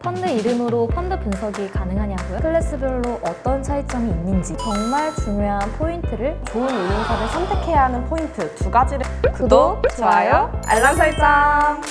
펀드 이름으로 펀드 분석이 가능하냐고요? 클래스별로 어떤 차이점이 있는지 정말 중요한 포인트를 좋은 운용사를 선택해야 하는 포인트 두 가지를 구독, 좋아요, 알람 설정.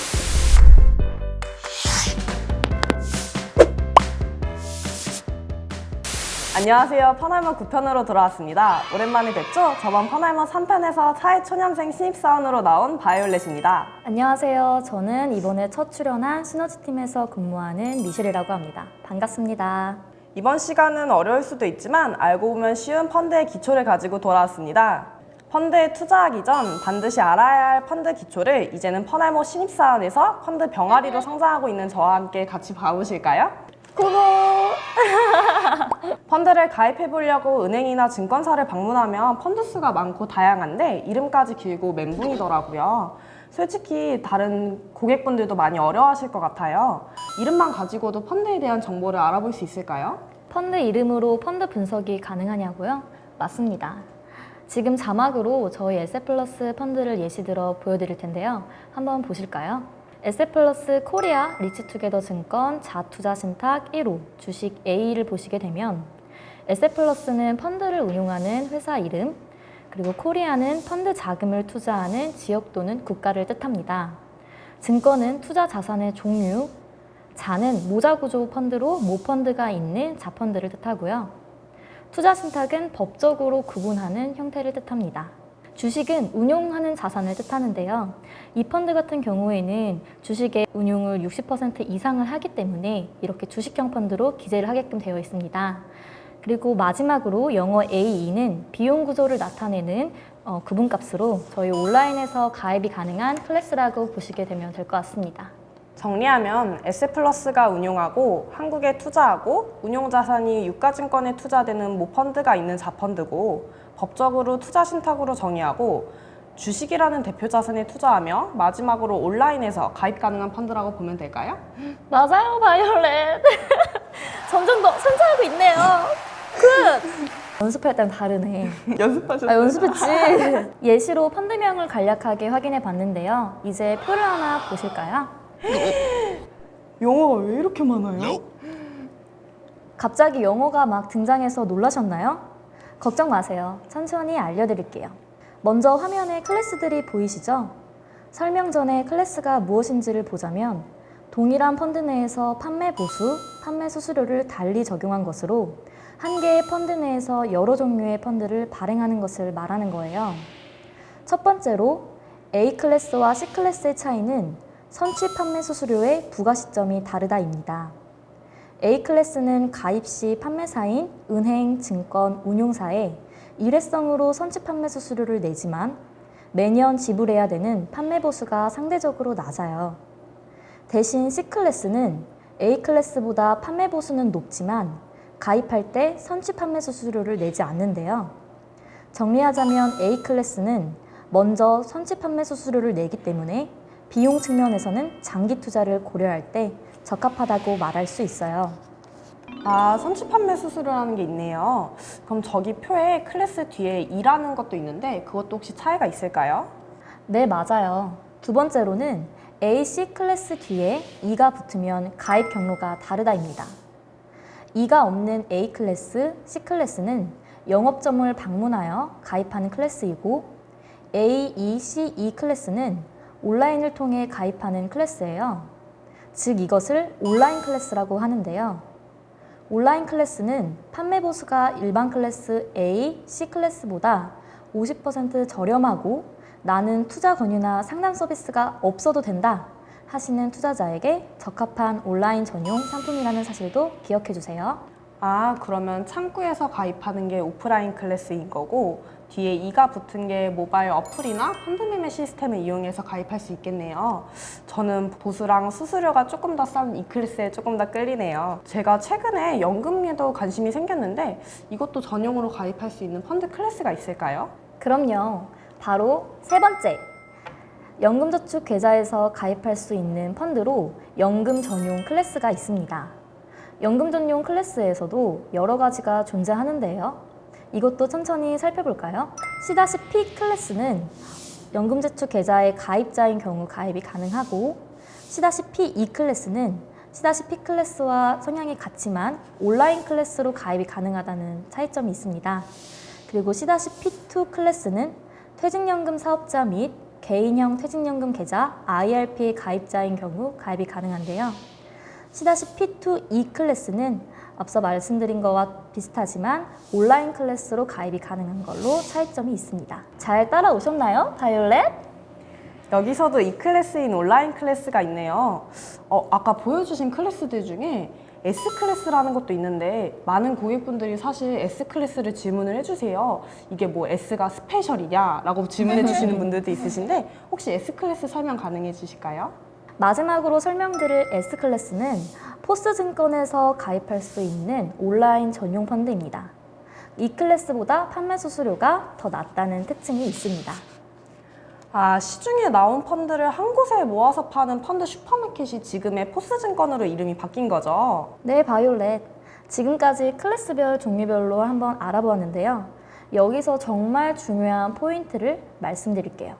안녕하세요. 펀할머 9편으로 돌아왔습니다. 오랜만에 뵙죠? 저번 펀할머 3편에서 사회 초년생 신입사원으로 나온 바이올렛입니다. 안녕하세요. 저는 이번에 첫 출연한 시너지팀에서 근무하는 미셸이라고 합니다. 반갑습니다. 이번 시간은 어려울 수도 있지만 알고 보면 쉬운 펀드의 기초를 가지고 돌아왔습니다. 펀드에 투자하기 전 반드시 알아야 할 펀드 기초를 이제는 펀할머 신입사원에서 펀드 병아리로 성장하고 있는 저와 함께 같이 봐보실까요? 고고! 펀드를 가입해보려고 은행이나 증권사를 방문하면 펀드 수가 많고 다양한데 이름까지 길고 멘붕이더라고요. 솔직히 다른 고객분들도 많이 어려워하실 것 같아요. 이름만 가지고도 펀드에 대한 정보를 알아볼 수 있을까요? 펀드 이름으로 펀드 분석이 가능하냐고요? 맞습니다. 지금 자막으로 저희 에셋플러스 펀드를 예시 들어 보여드릴 텐데요. 한번 보실까요? 에셋플러스 코리아 리츠투게더 증권 자투자 신탁 1호 주식 A를 보시게 되면 에셋플러스는 펀드를 운용하는 회사 이름, 그리고 코리아는 펀드 자금을 투자하는 지역 또는 국가를 뜻합니다. 증권은 투자 자산의 종류, 자는 모자 구조 펀드로 모펀드가 있는 자펀드를 뜻하고요. 투자 신탁은 법적으로 구분하는 형태를 뜻합니다. 주식은 운용하는 자산을 뜻하는데요. 이 펀드 같은 경우에는 주식의 운용을 60% 이상을 하기 때문에 이렇게 주식형 펀드로 기재를 하게끔 되어 있습니다. 그리고 마지막으로 영어 AE는 비용 구조를 나타내는 구분값으로 저희 온라인에서 가입이 가능한 클래스라고 보시게 되면 될 것 같습니다. 정리하면 에셋플러스가 운용하고 한국에 투자하고 운용자산이 유가증권에 투자되는 모펀드가 있는 자펀드고 법적으로 투자 신탁으로 정의하고 주식이라는 대표 자산에 투자하며 마지막으로 온라인에서 가입 가능한 펀드라고 보면 될까요? 맞아요, 바이올렛. 점점 더 성장하고 있네요. 굿! 연습할 땐 다르네. 연습하셨어요? 연습했지. 예시로 펀드명을 간략하게 확인해 봤는데요. 이제 표를 하나 보실까요? 영어가 왜 이렇게 많아요? 갑자기 영어가 막 등장해서 놀라셨나요? 걱정 마세요. 천천히 알려드릴게요. 먼저 화면에 클래스들이 보이시죠? 설명 전에 클래스가 무엇인지를 보자면 동일한 펀드 내에서 판매 보수, 판매 수수료를 달리 적용한 것으로 한 개의 펀드 내에서 여러 종류의 펀드를 발행하는 것을 말하는 거예요. 첫 번째로 A 클래스와 C 클래스의 차이는 선취 판매 수수료의 부과 시점이 다르다입니다. A 클래스는 가입 시 판매사인 은행, 증권, 운용사에 일회성으로 선취 판매 수수료를 내지만 매년 지불해야 되는 판매 보수가 상대적으로 낮아요. 대신 C 클래스는 A 클래스보다 판매 보수는 높지만 가입할 때 선취 판매 수수료를 내지 않는데요. 정리하자면 A 클래스는 먼저 선취 판매 수수료를 내기 때문에 비용 측면에서는 장기 투자를 고려할 때 적합하다고 말할 수 있어요. 아, 선취 판매 수수료라는 게 있네요. 그럼 저기 표에 클래스 뒤에 2라는 것도 있는데 그것도 혹시 차이가 있을까요? 네, 맞아요. 두 번째로는 A, C 클래스 뒤에 2가 붙으면 가입 경로가 다르다입니다. 2가 없는 A 클래스, C 클래스는 영업점을 방문하여 가입하는 클래스이고 A, E, C, E 클래스는 온라인을 통해 가입하는 클래스예요. 즉 이것을 온라인 클래스라고 하는데요. 온라인 클래스는 판매 보수가 일반 클래스 A, C 클래스보다 50% 저렴하고 나는 투자 권유나 상담 서비스가 없어도 된다 하시는 투자자에게 적합한 온라인 전용 상품이라는 사실도 기억해 주세요. 아, 그러면 창구에서 가입하는 게 오프라인 클래스인 거고 뒤에 2가 붙은 게 모바일 어플이나 펀드 매매 시스템을 이용해서 가입할 수 있겠네요. 저는 보수랑 수수료가 조금 더 싼 이 클래스에 조금 더 끌리네요. 제가 최근에 연금에도 관심이 생겼는데 이것도 전용으로 가입할 수 있는 펀드 클래스가 있을까요? 그럼요. 바로 세 번째. 연금저축 계좌에서 가입할 수 있는 펀드로 연금 전용 클래스가 있습니다. 연금 전용 클래스에서도 여러 가지가 존재하는데요. 이것도 천천히 살펴볼까요? C-P 클래스는 연금저축 계좌의 가입자인 경우 가입이 가능하고 C-P E 클래스는 C-P 클래스와 성향이 같지만 온라인 클래스로 가입이 가능하다는 차이점이 있습니다. 그리고 C-P2 클래스는 퇴직연금 사업자 및 개인형 퇴직연금 계좌 IRP의 가입자인 경우 가입이 가능한데요. C-P2E 클래스는 앞서 말씀드린 것과 비슷하지만 온라인 클래스로 가입이 가능한 걸로 차이점이 있습니다. 잘 따라오셨나요, 바이올렛? 여기서도 이 클래스인 온라인 클래스가 있네요. 아까 보여주신 클래스들 중에 S클래스라는 것도 있는데 많은 고객분들이 사실 S클래스를 질문을 해주세요. 이게 뭐 S가 스페셜이냐? 라고 질문해 주시는 분들도 있으신데 혹시 S클래스 설명 가능해 주실까요? 마지막으로 설명드릴 S클래스는 포스증권에서 가입할 수 있는 온라인 전용 펀드입니다. 이 클래스보다 판매 수수료가 더 낮다는 특징이 있습니다. 시중에 나온 펀드를 한 곳에 모아서 파는 펀드 슈퍼마켓이 지금의 포스증권으로 이름이 바뀐 거죠? 네, 바이올렛. 지금까지 클래스별 종류별로 한번 알아보았는데요. 여기서 정말 중요한 포인트를 말씀드릴게요.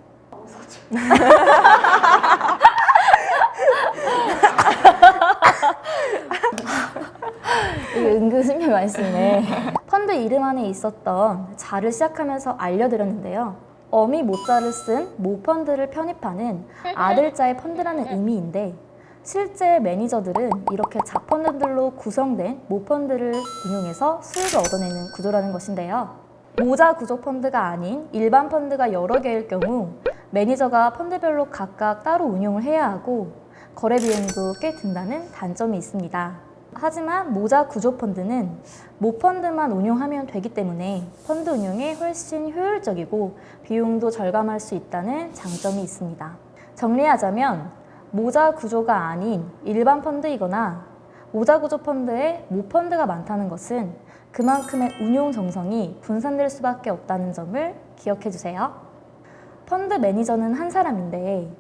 이게 은근 신경 많이 쓰네. 펀드 이름 안에 있었던 자를 시작하면서 알려드렸는데요. 어미 모자를 쓴 모펀드를 편입하는 아들자의 펀드라는 의미인데 실제 매니저들은 이렇게 자펀드들로 구성된 모펀드를 운용해서 수익을 얻어내는 구조라는 것인데요. 모자 구조 펀드가 아닌 일반 펀드가 여러 개일 경우 매니저가 펀드별로 각각 따로 운용을 해야 하고 거래 비용도 꽤 든다는 단점이 있습니다. 하지만 모자 구조 펀드는 모펀드만 운용하면 되기 때문에 펀드 운용에 훨씬 효율적이고 비용도 절감할 수 있다는 장점이 있습니다. 정리하자면 모자 구조가 아닌 일반 펀드이거나 모자 구조 펀드에 모펀드가 많다는 것은 그만큼의 운용 정성이 분산될 수밖에 없다는 점을 기억해 주세요. 펀드 매니저는 한 사람인데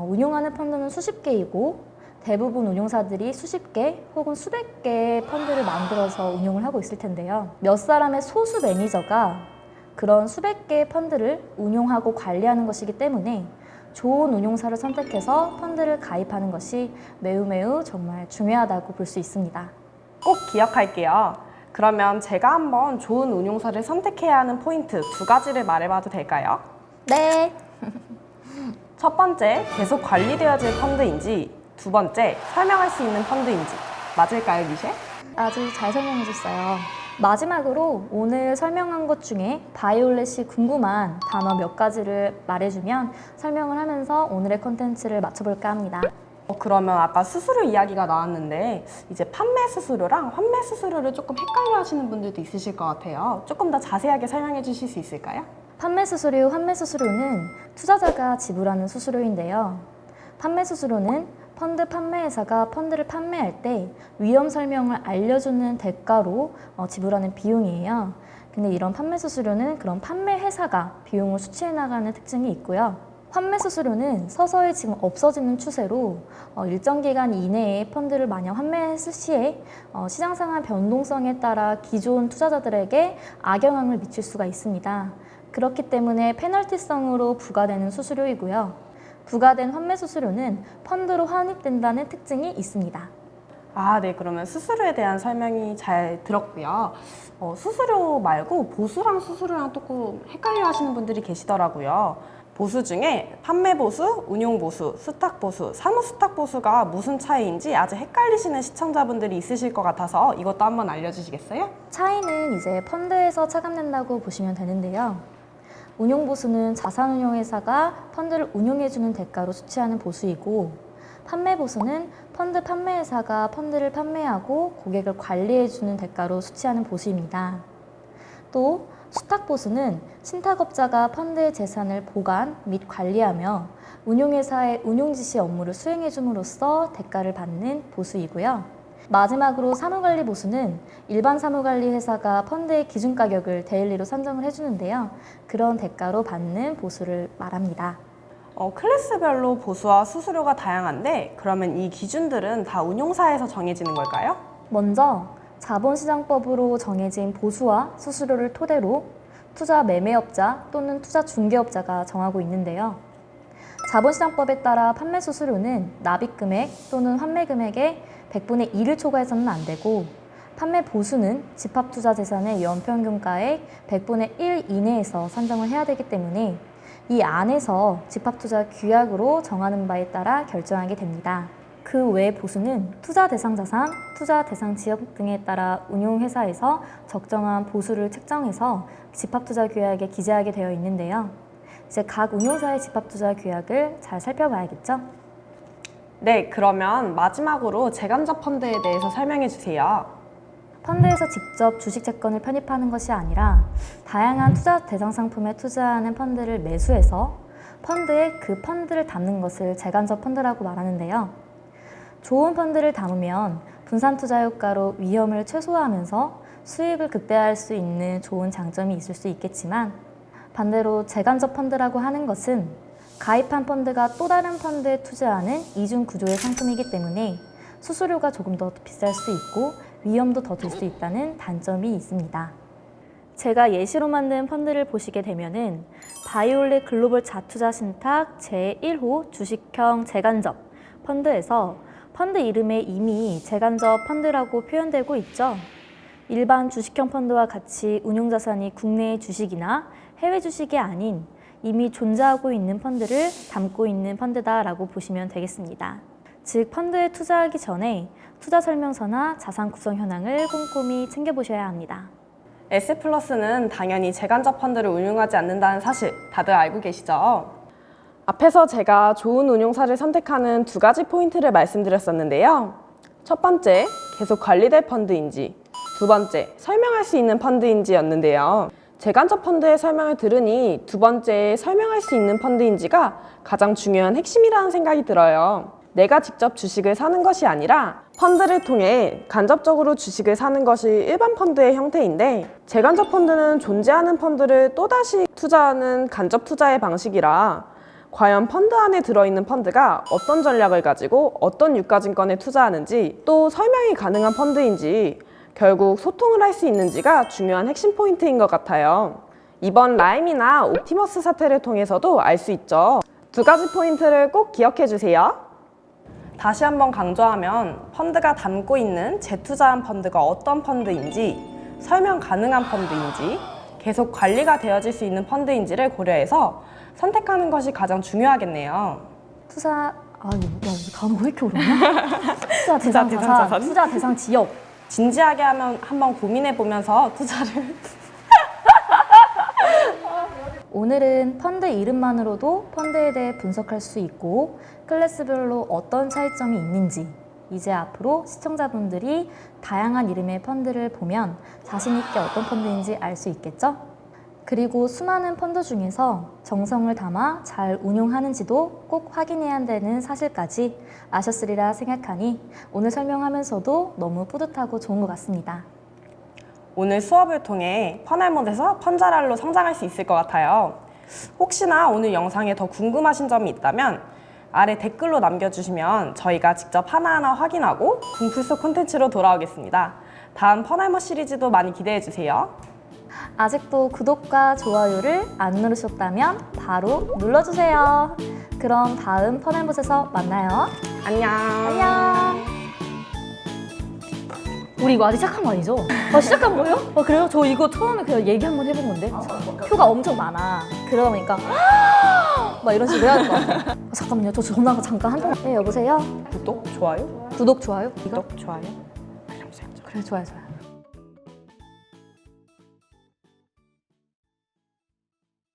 운용하는 펀드는 수십 개이고 대부분 운용사들이 수십 개 혹은 수백 개의 펀드를 만들어서 운용을 하고 있을 텐데요. 몇 사람의 소수 매니저가 그런 수백 개의 펀드를 운용하고 관리하는 것이기 때문에 좋은 운용사를 선택해서 펀드를 가입하는 것이 매우 정말 중요하다고 볼 수 있습니다. 꼭 기억할게요. 그러면 제가 한번 좋은 운용사를 선택해야 하는 포인트 2가지를 말해봐도 될까요? 네. 첫 번째, 계속 관리되어질 펀드인지, 두 번째, 설명할 수 있는 펀드인지. 맞을까요, 미셸? 아주 잘 설명해 줬어요. 마지막으로 오늘 설명한 것 중에 바이올렛이 궁금한 단어 몇 가지를 말해주면 설명을 하면서 오늘의 컨텐츠를 맞춰볼까 합니다. 그러면 아까 수수료 이야기가 나왔는데 이제 판매 수수료랑 환매 수수료를 조금 헷갈려 하시는 분들도 있으실 것 같아요. 조금 더 자세하게 설명해 주실 수 있을까요? 판매 수수료, 환매 수수료는 투자자가 지불하는 수수료인데요. 판매 수수료는 펀드 판매회사가 펀드를 판매할 때 위험 설명을 알려주는 대가로 지불하는 비용이에요. 근데 이런 판매 수수료는 그런 판매회사가 비용을 수취해 나가는 특징이 있고요. 환매 수수료는 서서히 지금 없어지는 추세로 일정 기간 이내에 펀드를 만약 환매했을 시에 시장 상황 변동성에 따라 기존 투자자들에게 악영향을 미칠 수가 있습니다. 그렇기 때문에 페널티성으로 부과되는 수수료이고요. 부과된 환매 수수료는 펀드로 환입된다는 특징이 있습니다. 네. 그러면 수수료에 대한 설명이 잘 들었고요. 수수료 말고 보수랑 수수료랑 조금 헷갈려 하시는 분들이 계시더라고요. 보수 중에 판매 보수, 운용 보수, 스탁 보수, 사무 스탁 보수가 무슨 차이인지 아주 헷갈리시는 시청자분들이 있으실 것 같아서 이것도 한번 알려주시겠어요? 차이는 이제 펀드에서 차감된다고 보시면 되는데요. 운용보수는 자산운용회사가 펀드를 운용해주는 대가로 수취하는 보수이고 판매보수는 펀드 판매회사가 펀드를 판매하고 고객을 관리해주는 대가로 수취하는 보수입니다. 또 수탁보수는 신탁업자가 펀드의 재산을 보관 및 관리하며 운용회사의 운용지시 업무를 수행해줌으로써 대가를 받는 보수이고요. 마지막으로 사무관리보수는 일반 사무관리회사가 펀드의 기준가격을 데일리로 산정을 해주는데요. 그런 대가로 받는 보수를 말합니다. 클래스별로 보수와 수수료가 다양한데 그러면 이 기준들은 다 운용사에서 정해지는 걸까요? 먼저 자본시장법으로 정해진 보수와 수수료를 토대로 투자 매매업자 또는 투자 중개업자가 정하고 있는데요. 자본시장법에 따라 판매 수수료는 납입금액 또는 환매금액의 100분의 1을 초과해서는 안 되고 판매 보수는 집합투자 재산의 연평균가의 100분의 1 이내에서 산정을 해야 되기 때문에 이 안에서 집합투자 규약으로 정하는 바에 따라 결정하게 됩니다. 그 외 보수는 투자 대상 자산, 투자 대상 지역 등에 따라 운용회사에서 적정한 보수를 책정해서 집합투자 규약에 기재하게 되어 있는데요. 이제 각 운용사의 집합투자 규약을 잘 살펴봐야겠죠? 네, 그러면 마지막으로 재간접 펀드에 대해서 설명해 주세요. 펀드에서 직접 주식 채권을 편입하는 것이 아니라 다양한 투자 대상 상품에 투자하는 펀드를 매수해서 펀드에 그 펀드를 담는 것을 재간접 펀드라고 말하는데요. 좋은 펀드를 담으면 분산 투자 효과로 위험을 최소화하면서 수익을 극대화할 수 있는 좋은 장점이 있을 수 있겠지만 반대로 재간접 펀드라고 하는 것은 가입한 펀드가 또 다른 펀드에 투자하는 이중 구조의 상품이기 때문에 수수료가 조금 더 비쌀 수 있고 위험도 더 들 수 있다는 단점이 있습니다. 제가 예시로 만든 펀드를 보시게 되면은 바이올렛 글로벌 자투자 신탁 제1호 주식형 재간접 펀드에서 펀드 이름에 이미 재간접 펀드라고 표현되고 있죠. 일반 주식형 펀드와 같이 운용자산이 국내의 주식이나 해외 주식이 아닌 이미 존재하고 있는 펀드를 담고 있는 펀드다라고 보시면 되겠습니다. 즉 펀드에 투자하기 전에 투자 설명서나 자산 구성 현황을 꼼꼼히 챙겨보셔야 합니다. S플러스는 당연히 재간접 펀드를 운용하지 않는다는 사실 다들 알고 계시죠? 앞에서 제가 좋은 운용사를 선택하는 두 가지 포인트를 말씀드렸었는데요. 첫 번째, 계속 관리될 펀드인지, 두 번째, 설명할 수 있는 펀드인지였는데요. 재간접 펀드의 설명을 들으니 두 번째, 설명할 수 있는 펀드인지가 가장 중요한 핵심이라는 생각이 들어요. 내가 직접 주식을 사는 것이 아니라 펀드를 통해 간접적으로 주식을 사는 것이 일반 펀드의 형태인데 재간접 펀드는 존재하는 펀드를 또다시 투자하는 간접 투자의 방식이라 과연 펀드 안에 들어있는 펀드가 어떤 전략을 가지고 어떤 유가증권에 투자하는지 또 설명이 가능한 펀드인지 결국 소통을 할 수 있는지가 중요한 핵심 포인트인 것 같아요. 이번 라임이나 옵티머스 사태를 통해서도 알 수 있죠. 두 가지 포인트를 꼭 기억해 주세요. 다시 한번 강조하면 펀드가 담고 있는 재투자한 펀드가 어떤 펀드인지, 설명 가능한 펀드인지, 계속 관리가 되어질 수 있는 펀드인지를 고려해서 선택하는 것이 가장 중요하겠네요. 투자 이 단어 왜 이렇게 어렵냐? 투자 대상 자산, 투자 대상 지역. 진지하게 한번 고민해 보면서 투자를 오늘은 펀드 이름만으로도 펀드에 대해 분석할 수 있고 클래스별로 어떤 차이점이 있는지 이제 앞으로 시청자분들이 다양한 이름의 펀드를 보면 자신 있게 어떤 펀드인지 알 수 있겠죠? 그리고 수많은 펀드 중에서 정성을 담아 잘 운용하는지도 꼭 확인해야 한다는 사실까지 아셨으리라 생각하니 오늘 설명하면서도 너무 뿌듯하고 좋은 것 같습니다. 오늘 수업을 통해 펀알못에서 펀자랄로 성장할 수 있을 것 같아요. 혹시나 오늘 영상에 더 궁금하신 점이 있다면 아래 댓글로 남겨주시면 저희가 직접 하나하나 확인하고 궁풀속 콘텐츠로 돌아오겠습니다. 다음 펀알못 시리즈도 많이 기대해주세요. 아직도 구독과 좋아요를 안 누르셨다면 바로 눌러주세요. 그럼 다음 펀알못에서 만나요. 안녕. 안녕. 우리 이거 아직 시작한 거 아니죠? 시작한 거예요? 그래요? 저 이거 처음에 그냥 얘기 한번 해본 건데 표가 엄청 많아. 그러다 보니까 막 이런 식으로 해야 될 것 같아요. 잠깐만요. 저 전화가 잠깐 한 통. 네, 여보세요? 구독, 좋아요? 구독, 좋아요? 이거? 구독, 좋아요. 그래, 좋아요, 좋아요.